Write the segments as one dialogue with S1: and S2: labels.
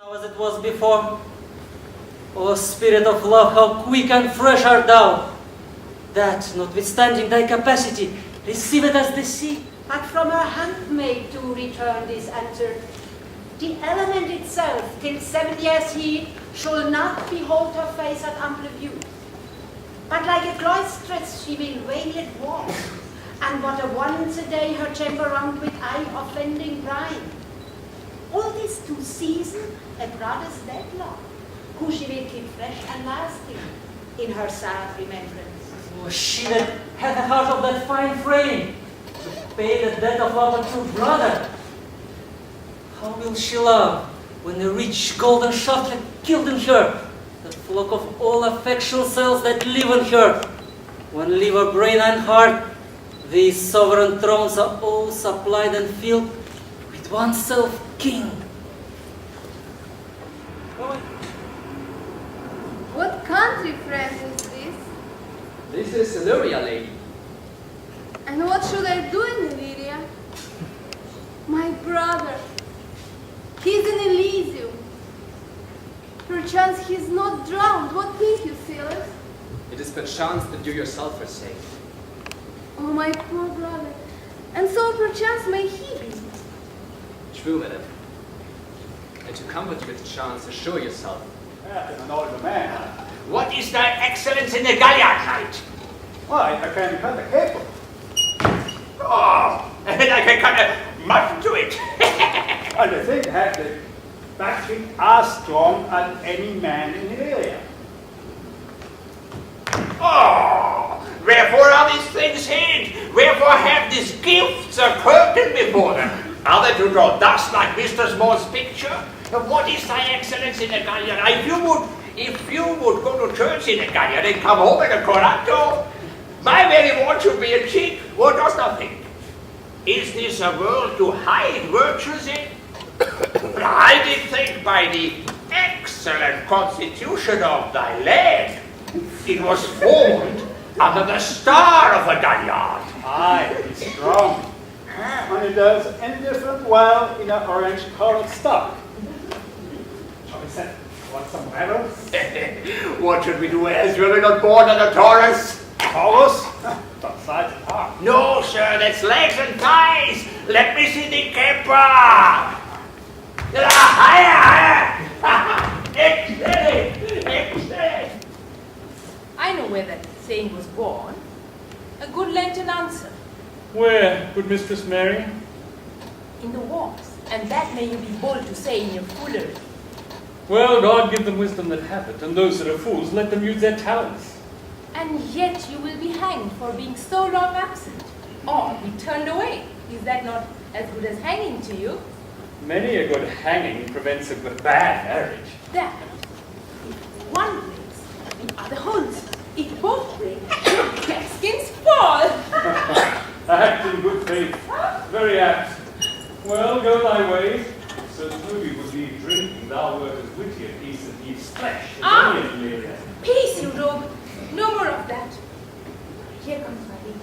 S1: Now as it was before, O Spirit of love, how quick and fresh art thou, that, notwithstanding thy capacity, receive it as the sea.
S2: But from her handmaid to return this answer, the element itself, till 7 years heat, shall not behold her face at ample view. But like a cloistress she will veiled walk, and but once a day her chamber round with eye offending brine. All this to season a brother's deadlock, who she will keep fresh and lasting in her sad remembrance.
S1: Oh, she that hath a heart of that fine frame, to pay the debt of our true brother. How will she love, when the rich golden shaft hath killed in her, the flock of all affection cells that live in her, when liver, brain, and heart, these sovereign thrones are all supplied and filled with oneself king.
S3: What country friend is this?
S4: This is Illyria, lady.
S3: And what should I do in Illyria? My brother, he's in Elysium. Perchance he's not drowned. What think you, sailors?
S4: It is perchance that you yourself are safe.
S3: Oh, my poor brother. And so perchance may he be.
S4: True, madam. And to comfort you with the chance, assure yourself.
S5: An older man.
S6: What is thy excellence in the galliard, knight?
S5: Why, I can cut the cable.
S6: Oh, and I can cut a mutton to it.
S5: And the thing had the backing as strong as any man in Illyria.
S6: Oh, wherefore are these things hid? Wherefore have these gifts a curtain before them? Are they to draw dust like Mr. Small's picture? What is thy excellence in the galliard? If you would go to church in the galliard and come home in a coranto, my very word should be a cheek. What dost thou think? Is this a world to hide virtues in? But I did think by the excellent constitution of thy land, it was formed under the star of a galliard.
S5: Aye, it's strong. And it does indifferent well in an orange-colored stock. Shall we say, want some medals?
S6: What should we do else? Were we not born on a Taurus?
S5: Taurus? Don't size it hard.
S6: No, sir, that's legs and thighs. Let me see the camper. Higher. Excellent. Excellent.
S7: I know where that saying was born. A good Lenten answer.
S8: Where, good Mistress Mary?
S7: In the walks, and that may you be bold to say in your foolery.
S8: Well, God give them wisdom that have it, and those that are fools, let them use their talents.
S7: And yet you will be hanged for being so long absent, or be turned away. Is that not as good as hanging to you?
S8: Many a good hanging prevents a bad marriage.
S7: That, if one breaks, the other holds. If both break, skins fall.
S8: Act in good faith. Very apt. Well, go thy ways. So Toby would be drinking, thou wert as witty a piece of beef's flesh as any in Illyria.
S7: Peace, you rogue. No more of that. Here comes my lady.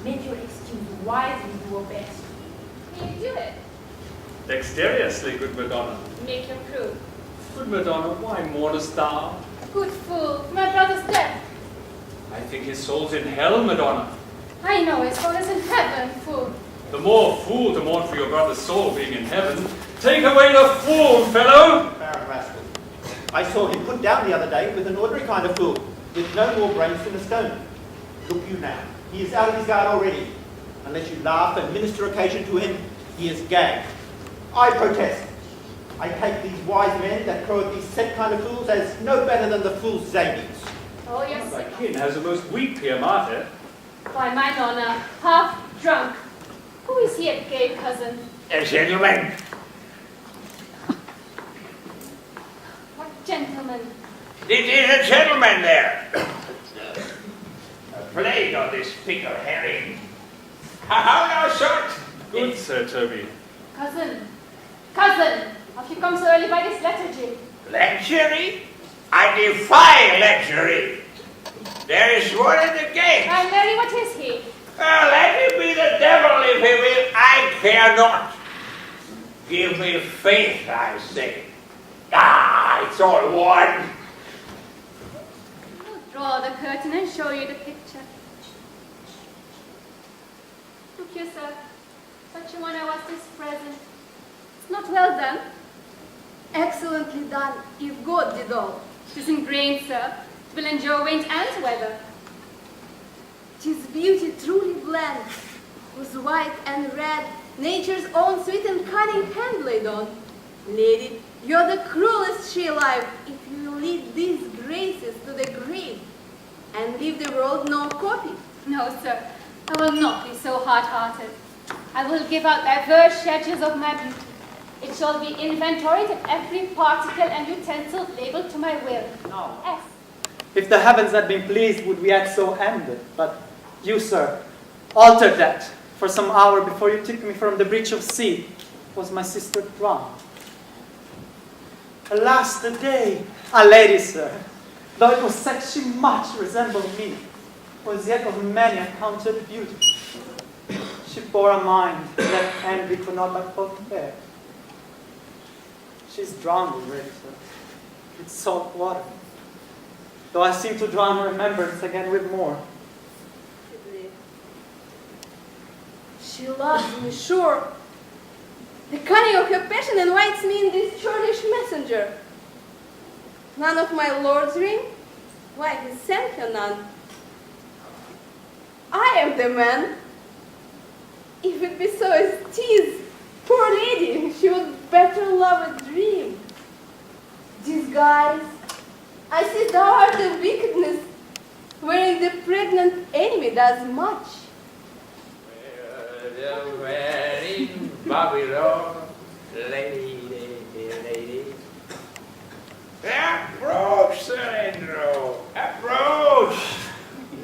S7: Make your excuse wisely, do your best.
S3: Can you do it?
S8: Dexterously, good Madonna.
S3: Make your proof.
S8: Good Madonna, why mournest thou?
S3: Good fool, my brother's dead.
S8: I think his soul's in hell, Madonna.
S3: I know his soul is in heaven, fool.
S8: The more fool to mourn for your brother's soul being in heaven. Take away the fool, fellow!
S9: Baron rascal. I saw him put down the other day with an ordinary kind of fool, with no more brains than a stone. Look you now, he is out of his guard already. Unless you laugh and minister occasion to him, he is gagged. I protest. I take these wise men that crow at these set kind of fools as no better than the fool's zanies.
S3: Oh, yes.
S8: Thy kin has a most weak Pia Mater.
S3: By mine honor, half drunk. Who is he at gay, cousin?
S6: A gentleman.
S3: What gentleman?
S6: It is a gentleman there. A plague on this fickle herring. How now, sir?
S8: Good, Sir Toby.
S3: Cousin, have you come so early by this lethargy?
S6: Lechery? I defy lechery. There is one at the gate.
S3: And Mary, what is he?
S6: Let him be the devil if he will. I care not. Give me faith, I say. Ah, it's all one.
S3: I'll draw the curtain and show you the picture. Look here, sir. Such a one I was this present. It's not well done. Excellently done, if God did all. It is ingrained, sir. It will endure wind and weather. 'Tis beauty truly blends, whose white and red nature's own sweet and cunning hand laid on. Lady, you're the cruelest she alive if you lead these graces to the grave and leave the world no copy.
S7: No, sir, I will not be so hard-hearted. I will give out diverse sketches of my beauty. It shall be inventoried and every particle and utensil labeled to my will.
S10: No.
S7: Yes.
S10: If the heavens had been pleased, would we had so ended. But you, sir, altered that. For some hour before you took me from the breach of sea, was my sister drowned. Alas, the day, a lady, sir, though it was said she much resembled me, was yet of many accounted beauty. She bore a mind that envy could not but forbear. She's drowned already, sir, with salt water. Though I seem to drown remembrance again with more.
S3: She loves me, sure. The cunning of her passion invites me in this churlish messenger. None of my lord's ring? Why, he sent her none. I am the man. If it be so as 'tis, poor lady, she would better love a dream. Disguise, I see thou art a wickedness, wherein the pregnant enemy does much.
S6: Where in Babylon, lady. Approach, Sir Andrew, approach.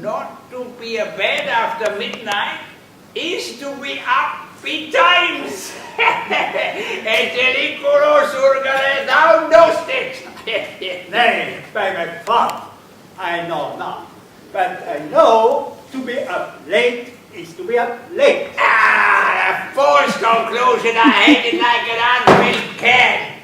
S6: Not to be abed after midnight is to be up betimes. Eteliculo surgere, thou knowst it.
S5: Nay, by my father, I know not. But I know to be up late is to be up late.
S6: Ah, a false conclusion. I hate it like an unfilled can.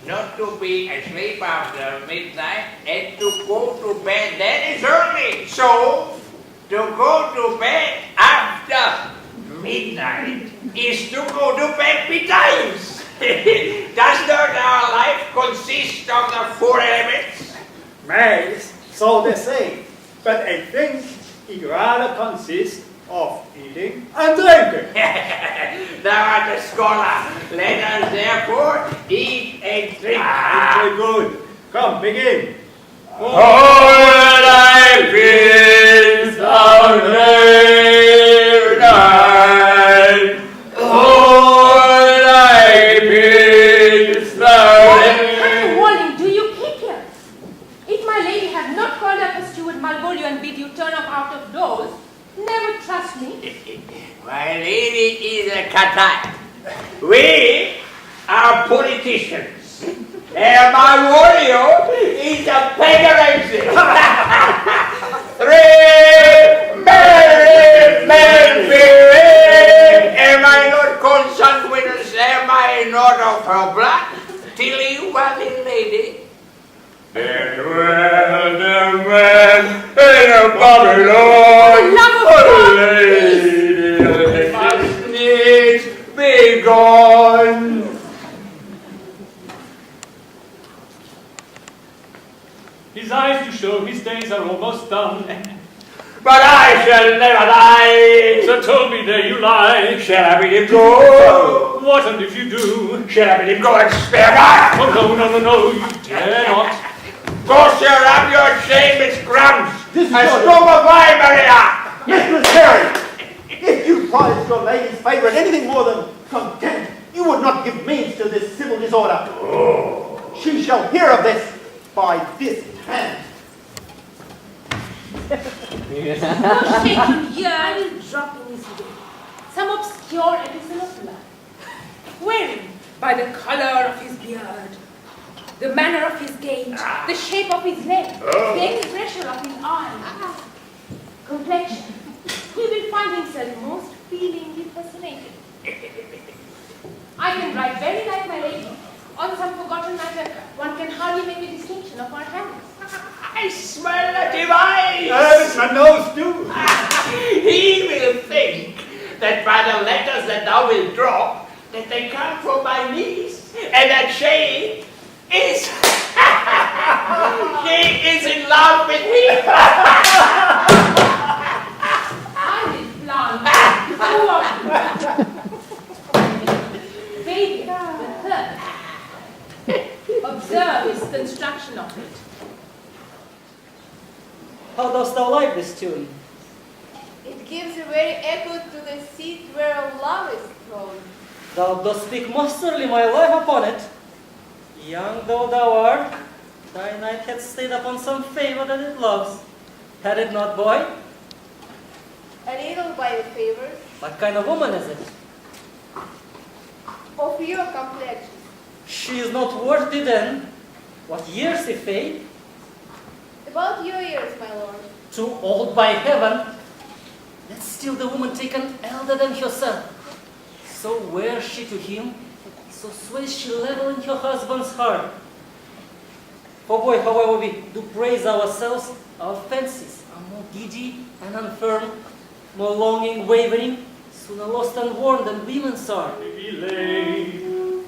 S6: Not to be asleep after midnight and to go to bed then is early. So, to go to bed after midnight is to go to bed betimes. Does not our life consist of the four elements?
S5: May, so they say. But I think it rather consists of eating and drinking.
S6: Thou art a scholar. Let us therefore eat and drink.
S5: Very good. Come, begin.
S6: All thy peace thou night. All thy peace thou
S7: Warning, do you kick her? If my lady have not called up a steward Malvolio and bid you turn up out of doors, never trust me.
S6: My lady is a catat. We are politicians. Malvolio is a paganism. Three merry men beware. Am I not consanguineous? Am I not of her blood? Till you are the lady. There dwelled a man in a Babylon.
S7: For the love of God,
S6: lady must needs be gone.
S8: His eyes do show his days are almost done.
S6: But I shall never die.
S8: Sir Toby, there you lie.
S6: Shall I bid him go?
S8: What and if you do?
S6: Shall I bid him go and spare God?
S8: Oh, no, you dare not.
S6: Go stir up your shameless grums.
S9: This is
S6: A
S9: your-
S6: stroke of wine, Maria.
S9: Mistress Mary, if you prized your lady's favour in anything more than contempt, you would not give means to this civil disorder.
S6: Oh.
S9: She shall hear of this by this hand.
S7: Not shaken here, I will drop in his way. Some obscure epistle of blood. Wherein, by the colour of his beard, the manner of his gait, the shape of his leg, the expression of his eyes, complexion, he will find himself most feelingly fascinated. I can write very like my lady, on some forgotten matter, one can hardly make a distinction of our hands.
S6: I smell a device!
S9: My nose too!
S6: He will think that by the letters that thou wilt drop, that they come from my niece, and that she is... she is in love with him!
S7: I will plant. Fabian, the third. Observe his construction of it.
S1: How dost thou like this tune?
S11: It gives a very echo to the seat where love is thrown.
S1: Thou dost speak masterly, my life upon it. Young though thou art, thy knight hath stayed upon some favor that it loves. Had it not, boy?
S11: A little by the favors.
S1: What kind of woman is it?
S11: Of your complexion.
S1: She is not worthy then. What years, if fate?
S11: About your years, my lord.
S1: Too old by heaven. Let still the woman take an elder than herself. So wears she to him, so sways she level in her husband's heart. For boy, however we do praise ourselves, our fancies are more giddy and unfirm, more longing, wavering, sooner lost and worn than women's are.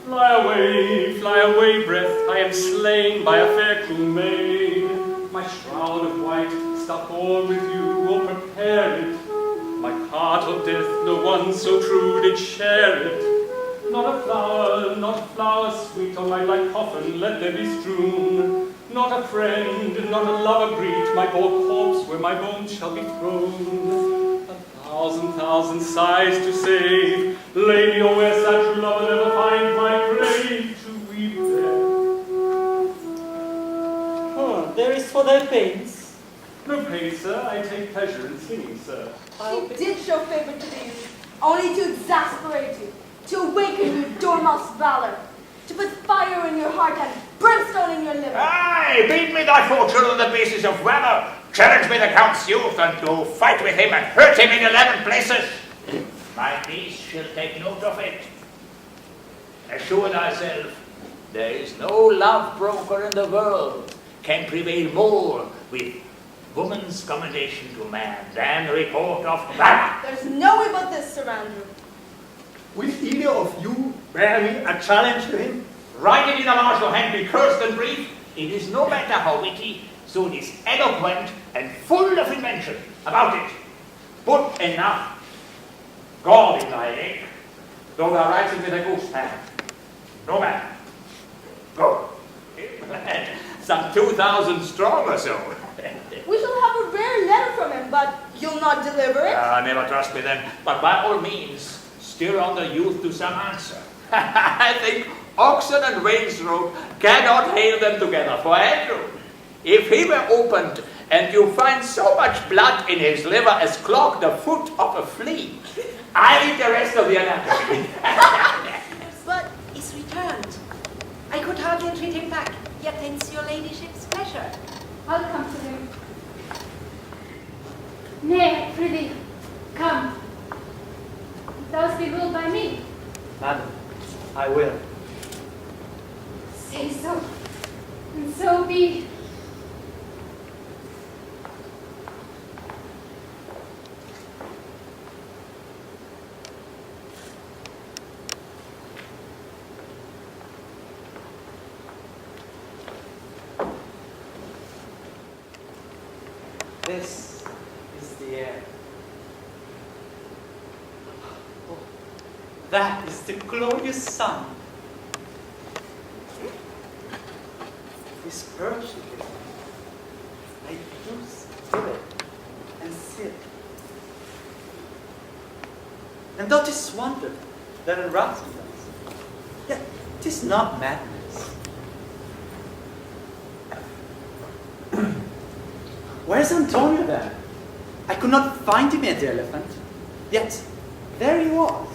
S8: Fly away, breath, I am slain by a fair crew maid. My shroud of white, stuck o'er with you, or prepare it. My cart of death, no one so true did share it. Not a flower sweet on my black coffin, let there be strewn. Not a friend, not a lover greet my poor corpse where my bones shall be thrown. 1,000 sighs to save, lady, oh where sad true lover never find my grave to weep there.
S1: There is for thy pains.
S8: No pain, sir, I take pleasure in singing, sir.
S11: She did show favor to the youth, only to exasperate you, to awaken your dormouse valor, to put fire in your heart and brimstone in your liver.
S6: Aye, beat me thy fortune on the basis of valor. Challenge me the Count's youth, and to fight with him and hurt him in 11 places. My niece shall take note of it. Assure thyself, there is no love broker in the world can prevail more with woman's commendation to man than report of valor.
S11: There's no way but this, Sir Andrew.
S9: Will either of you bear me a challenge to him?
S6: Write it in a martial hand, be cursed and brief. It is no matter how witty, so it is eloquent and full of invention. About it, put enough gall in thy ink, though thou writes it with a goose hand. No matter. Go. Some 2,000 strong or so.
S11: We shall have a rare letter from him, but you'll not deliver it?
S6: Never trust me then. But by all means, steer on the youth to some answer. I think oxen and Wainsrope cannot hail them together. For Andrew, if he were opened and you find so much blood in his liver as clog the foot of a flea, I read the rest of the anatomy.
S2: But he's returned. I could hardly entreat him back, yet thanks your ladyship's pleasure.
S3: I'll come to him. Nay, prithee, come. Thou'st be ruled by me.
S10: Madam, I will.
S3: Say so, and so be.
S10: This is the air. Oh, that is the glorious sun. This perch again. I do still it and sit. And though 'tis wonder that enrouts me thus, yet 'tis not madness. Where's Antonio then? I could not find him at the elephant, yet there he was.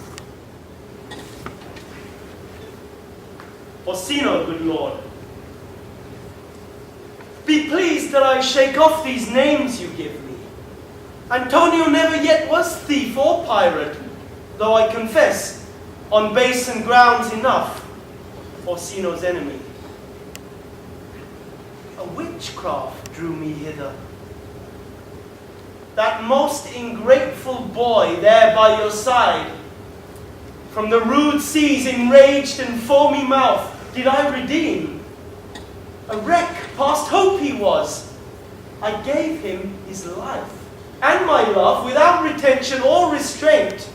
S12: Orsino, good lord. Be pleased that I shake off these names you give me. Antonio never yet was thief or pirate, though I confess, on base and grounds enough. Orsino's enemy. A witchcraft drew me hither. That most ingrateful boy there by your side, from the rude sea's enraged and foamy mouth, did I redeem. A wreck past hope he was. I gave him his life and my love without retention or restraint,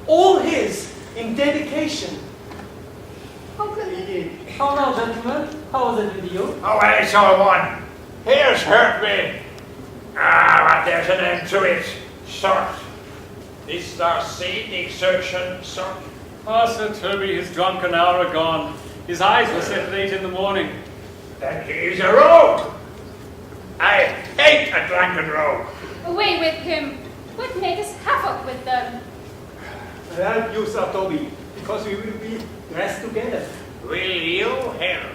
S12: all his in dedication.
S11: How can it be?
S1: How now, gentlemen? How was it with you?
S6: Oh, well, it's all one. Here's hurt me. But there's an end to it. Sort. This our scenic section, sort.
S8: Sir Toby is drunk an hour agone. His eyes were set late in the morning.
S6: Then he's a rogue. I hate a drunken rogue.
S3: Away with him. What made us havoc with them?
S5: I'll help you, Sir Toby, because we will be dressed together.
S6: Will you help?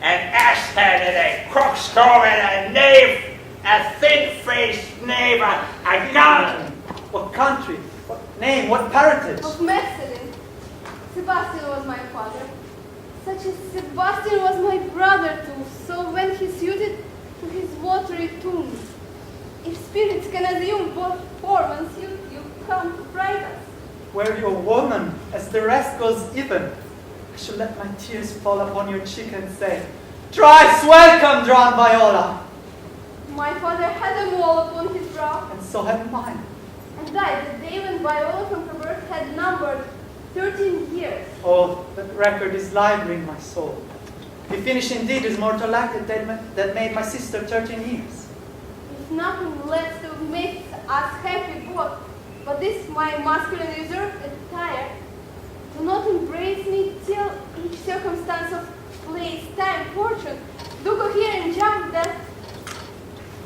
S6: An ass-headed, a coxcomb, and a knave, a thin-faced knave, a gun.
S10: What country? What name? What parentage?
S11: Of Mercedes. Sebastian was my father. Such as Sebastian was my brother too, so when he suited to his watery tomb, if spirits can assume both form and suit, you come to fright us.
S10: Were you a woman, as the rest goes even, I should let my tears fall upon your cheek and say, thrice welcome, drowned Viola!
S11: My father had a mole upon his brow,
S10: And so had mine.
S11: and died the day when Viola from her birth had numbered 13 years.
S10: Oh, that record is lively in my soul. The finish indeed is more to lack that made my sister 13 years.
S11: If nothing left to make us happy both, but this my masculine reserve attire, do not embrace me till each circumstance of place, time, fortune do cohere and jump that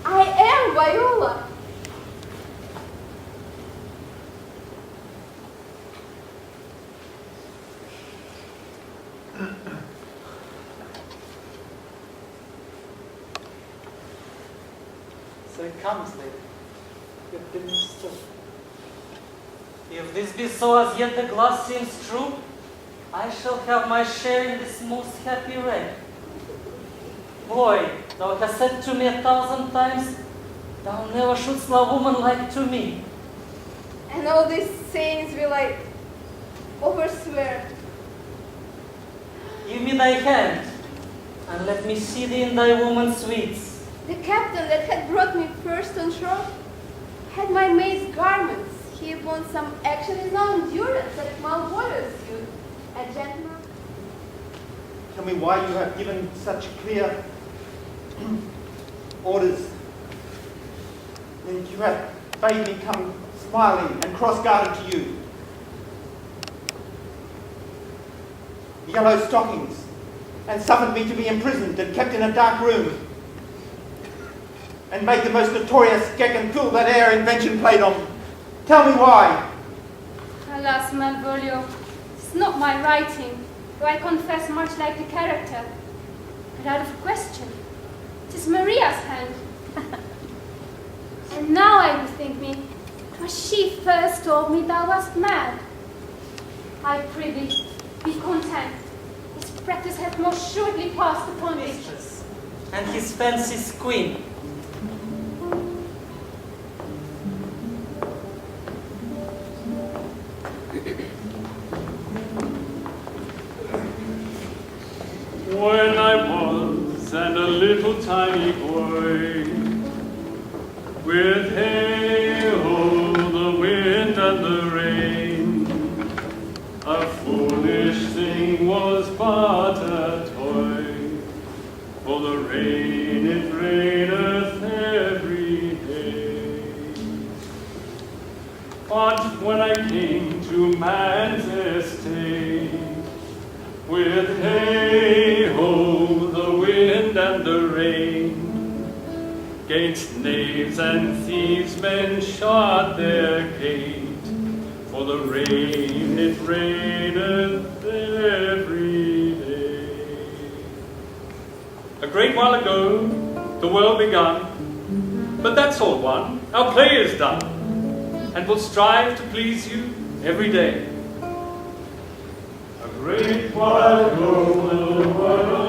S11: I am Viola.
S10: So it comes, lady. You've been mistook.
S1: If this be so as yet the glass seems true, I shall have my share in this most happy wreck. Boy, thou hast said to me 1,000 times, thou never shouldst love woman like to me.
S11: And all these sayings will I overswear.
S1: Give me thy hand, and let me see thee in thy woman's sweets.
S11: The captain that had brought me first on shore had my maid's garments. He won some action in no endurance at Malvolio's youth. A gentleman.
S9: Tell me why you have given such clear orders. And you have bade me come smiling and cross-guarded to you. Yellow stockings, and suffered me to be imprisoned and kept in a dark room, and made the most notorious geck and fool that e'er invention played on. Tell me why.
S3: Alas, Malvolio, it's not my writing, though I confess much like the character. But out of question, it is Maria's hand. And now I bethink me, 'twas she first told me thou wast mad. I prithee, be content. His practice hath most surely passed upon thee.
S1: Mistress, and his fancy's queen.
S8: When I was and a little tiny boy, with hey-ho, the wind and the rain, a foolish thing was but a toy, for the rain it raineth every day. But when I came to man's estate, with hey-ho, the wind and the rain, 'gainst knaves and thieves men shut their gate, for the rain it raineth every day. A great while ago the world begun, but that's all one, our play is done, and we'll strive to please you every day. A great while ago, a little while